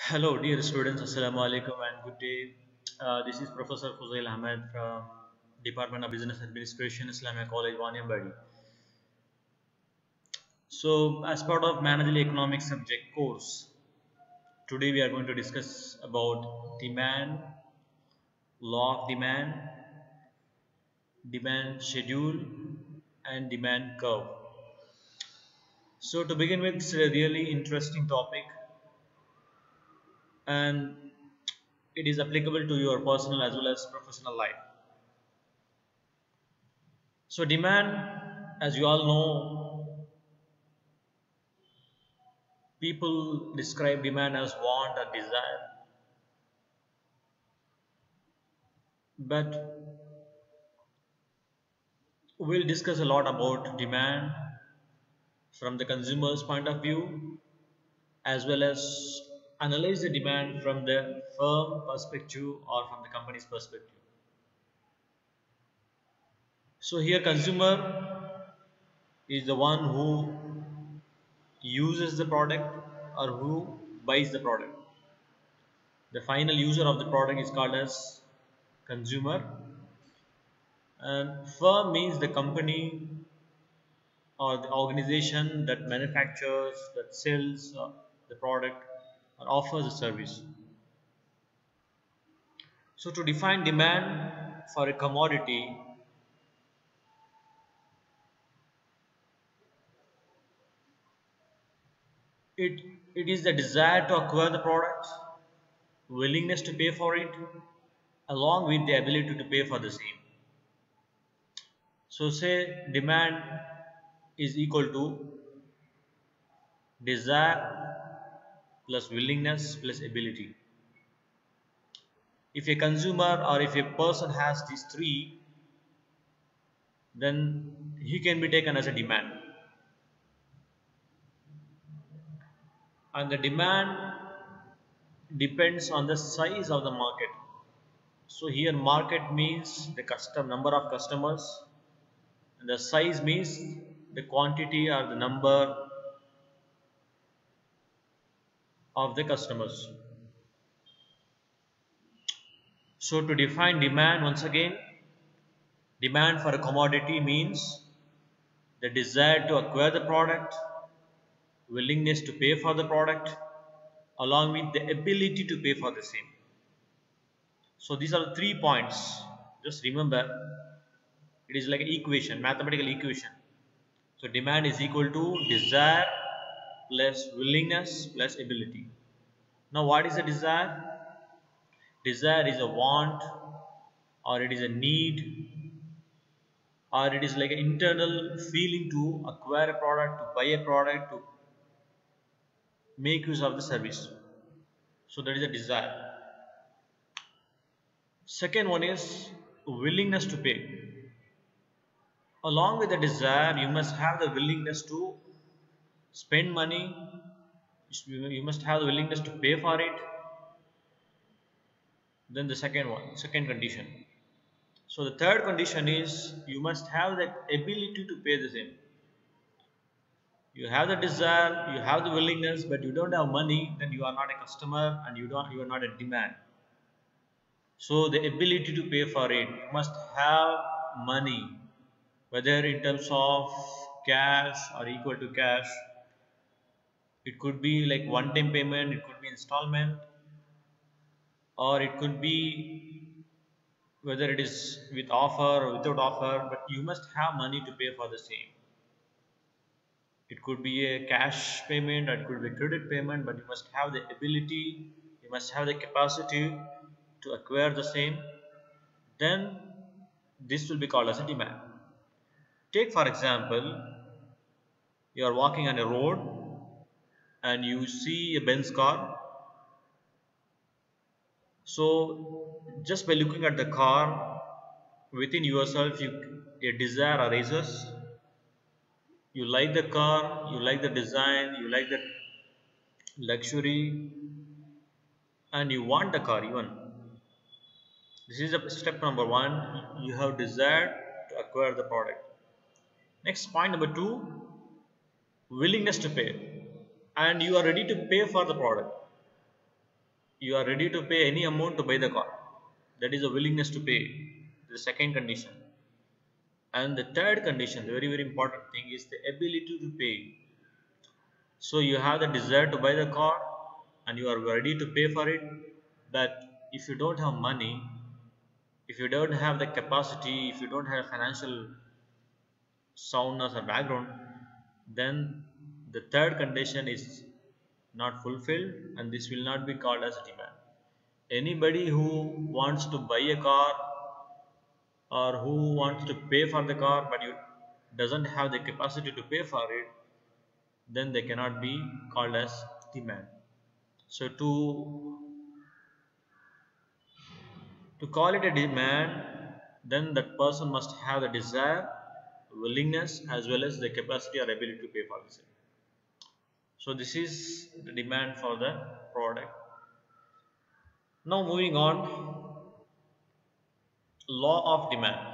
Hello, dear students. Assalamu alaikum and good day. This is Professor Fuzail Ahmed from Department of Business Administration, Islamia College, Waniambadi. So, as part of Managerial Economics subject course, today we are going to discuss about demand, law of demand, demand schedule, and demand curve. So, to begin with, it's a really interesting topic, and it is applicable to your personal as well as professional life. So demand, as you all know, people describe demand as want or desire. But we'll discuss a lot about demand from the consumer's point of view, as well as analyze the demand from the firm perspective or from the company's perspective. So here consumer is the one who uses the product or who buys the product. The final user of the product is called as consumer, and firm means the company or the organization that manufactures, that sells the product or offers a service. So to define demand for a commodity, it, it is the desire to acquire the product, willingness to pay for it, along with the ability to pay for the same. So say demand is equal to desire plus willingness plus ability. If a consumer or if a person has these three, then he can be taken as a demand. And the demand depends on the size of the market. So here market means the number of customers, and the size means the quantity or the number of the customers. So to define demand once again, demand for a commodity means the desire to acquire the product, willingness to pay for the product, along with the ability to pay for the same. So these are the 3 points. Just remember, it is like an equation, mathematical equation. So demand is equal to desire plus willingness plus ability. Now what is a desire? Desire is a want, or it is a need, or it is like an internal feeling to acquire a product, to buy a product, to make use of the service. So that is a desire. Second one is willingness to pay. Along with the desire, you must have the willingness to spend money, you must have the willingness to pay for it. Then the second condition. So the third condition is you must have the ability to pay the same. You have the desire, you have the willingness, but you don't have money, then you are not a customer and you are not a demand. So the ability to pay for it, you must have money, whether in terms of cash or equal to cash. It could be like one-time payment, it could be installment, or it could be whether it is with offer or without offer, but you must have money to pay for the same. It could be a cash payment or it could be a credit payment, but you must have the ability, you must have the capacity to acquire the same. Then this will be called as a demand. Take for example, you are walking on a road and you see a Benz car. So just by looking at the car, within yourself a desire arises. You like the car, you like the design, you like the luxury, and you want the car even. This is a step number one. You have desired to acquire the product. Next, point number two, willingness to pay, and you are ready to pay for the product. you are ready to pay any amount to buy the car. That is a willingness to pay, the second condition. And the third condition, the very very important thing, is the ability to pay. So you have the desire to buy the car and you are ready to pay for it, but if you don't have money, if you don't have the capacity, if you don't have financial soundness or background, then the third condition is not fulfilled, and this will not be called as a demand. Anybody who wants to buy a car or who wants to pay for the car but you doesn't have the capacity to pay for it, then they cannot be called as demand. So to call it a demand, then that person must have the desire, willingness, as well as the capacity or ability to pay for the same. So this is the demand for the product. Now moving on, law of demand.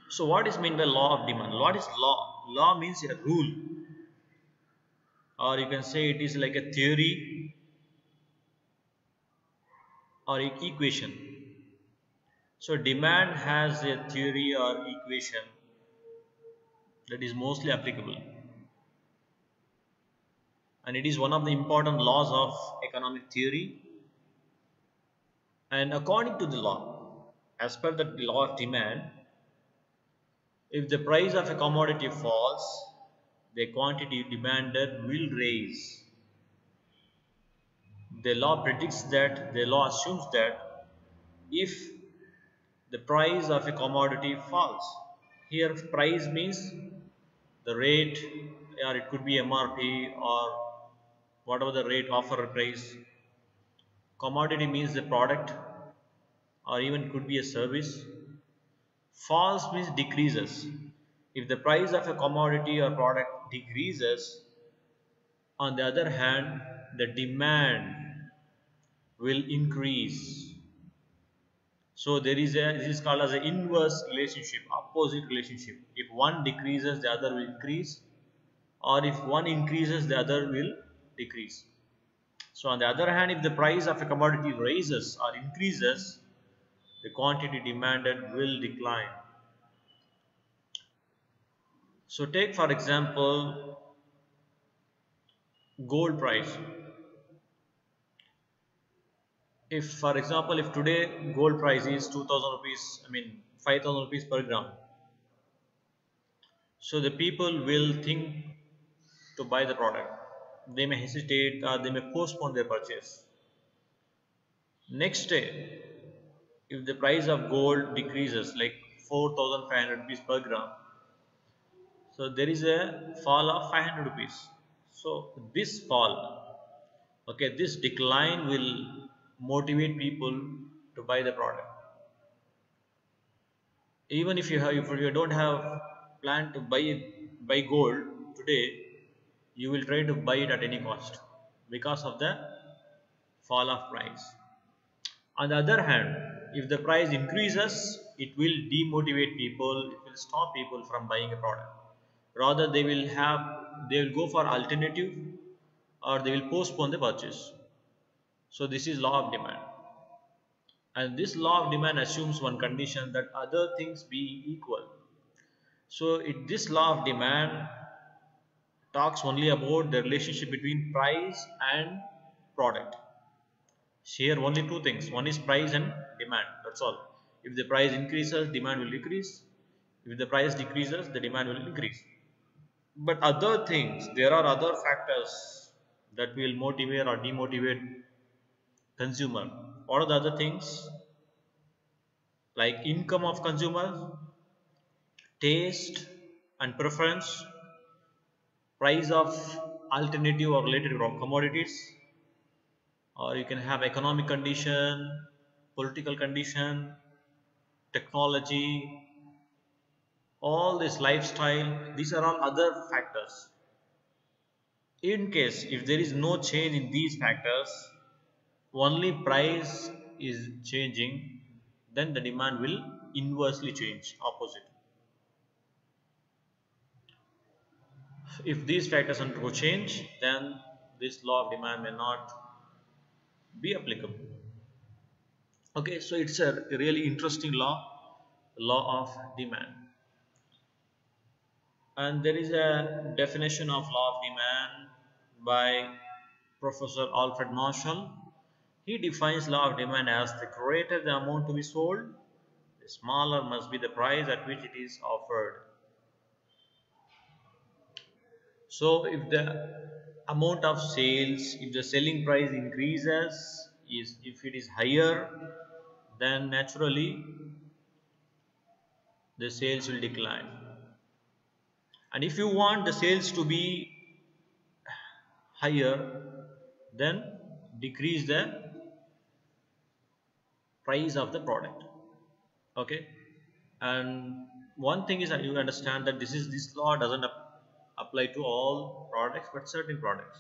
So what is meant by law of demand? What is law? Law means a rule, or you can say it is like a theory or equation. So demand has a theory or equation that is mostly applicable, and it is one of the important laws of economic theory. And according to the law, as per the law of demand, if the price of a commodity falls, the quantity demanded will raise. The law predicts that, the law assumes that if the price of a commodity falls, here price means the rate, or it could be MRP or whatever the rate offer price. Commodity means the product, or even could be a service. Falls means decreases. If the price of a commodity or product decreases, on the other hand, the demand will increase. So there is a, this is called as an inverse relationship, opposite relationship. If one decreases, the other will increase, or if one increases, the other will decrease. So on the other hand, if the price of a commodity rises or increases, the quantity demanded will decline. So take for example gold price. If for example, if today gold price is 2000 rupees, I mean 5000 rupees per gram, so the people will think to buy the product. They may hesitate or they may postpone their purchase. Next day, if the price of gold decreases like 4500 rupees per gram, so there is a fall of 500 rupees. So this fall, okay, this decline will motivate people to buy the product. Even if you don't have plan to buy gold today, you will try to buy it at any cost because of the fall of price. On the other hand, if the price increases, it will demotivate people, it will stop people from buying a product. Rather, they will go for alternative, or they will postpone the purchase. So this is law of demand. And this law of demand assumes one condition, that other things being equal. So this law of demand talks only about the relationship between price and product. Here only two things, one is price and demand, that's all. If the price increases, demand will decrease. If the price decreases, the demand will increase. But other things, there are other factors that will motivate or demotivate consumer. What are the other things? Like income of consumer, taste and preference, price of alternative or related commodities, or you can have economic condition, political condition, technology, all this lifestyle. These are all other factors. In case if there is no change in these factors, only price is changing, then the demand will inversely change, opposite. If these factors undergo change, then this law of demand may not be applicable. Okay, so it's a really interesting law of demand. And there is a definition of law of demand by Professor Alfred Marshall. He defines law of demand as the greater the amount to be sold, the smaller must be the price at which it is offered. So if the amount of sales, if the selling price increases, is if it is higher, then naturally the sales will decline. And if you want the sales to be higher, then decrease the price of the product. Okay, and one thing is that you understand that this law doesn't apply to all products but certain products.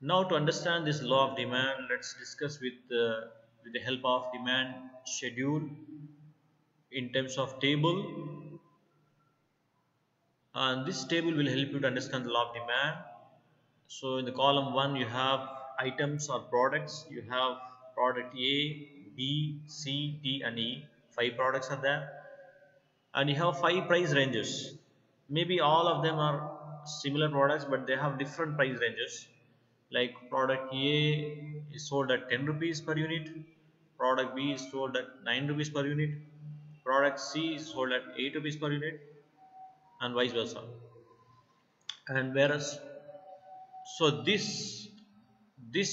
Now to understand this law of demand, let's discuss with the help of demand schedule in terms of table. And this table will help you to understand the law of demand. So in the column 1 you have items or products. You have product A, B, C, D and E. 5 products are there. And you have 5 price ranges. Maybe all of them are similar products but they have different price ranges. Like product A is sold at 10 rupees per unit. Product B is sold at 9 rupees per unit. Product C is sold at 8 rupees per unit and vice versa. And whereas so this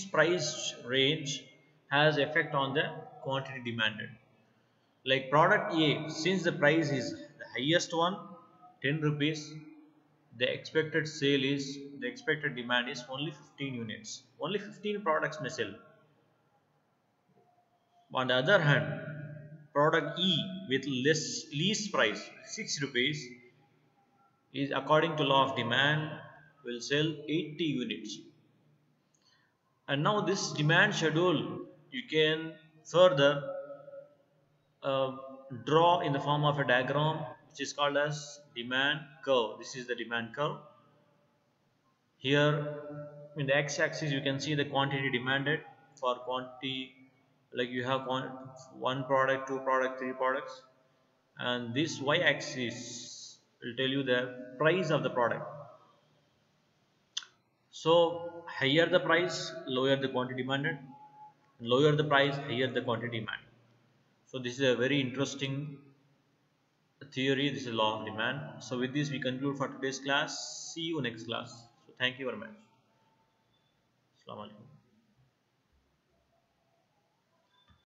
price range has effect on the quantity demanded. Like product A, since the price is the highest one, 10 rupees, the expected demand is only 15 units. Only 15 products may sell. On the other hand, product E with least price 6 rupees is according to law of demand will sell 80 units. And now this demand schedule you can further uh, draw in the form of a diagram which is called as demand curve. This is the demand curve. Here in the x-axis you can see the quantity demanded. For quantity, like you have one product, two product, three products, and this y-axis will tell you the price of the product. So higher the price, lower the quantity demanded. Lower the price, higher the quantity demanded. So this is a very interesting theory. This is law of demand. So with this we conclude for today's class. See you next class. So thank you very much. Assalamu alaikum.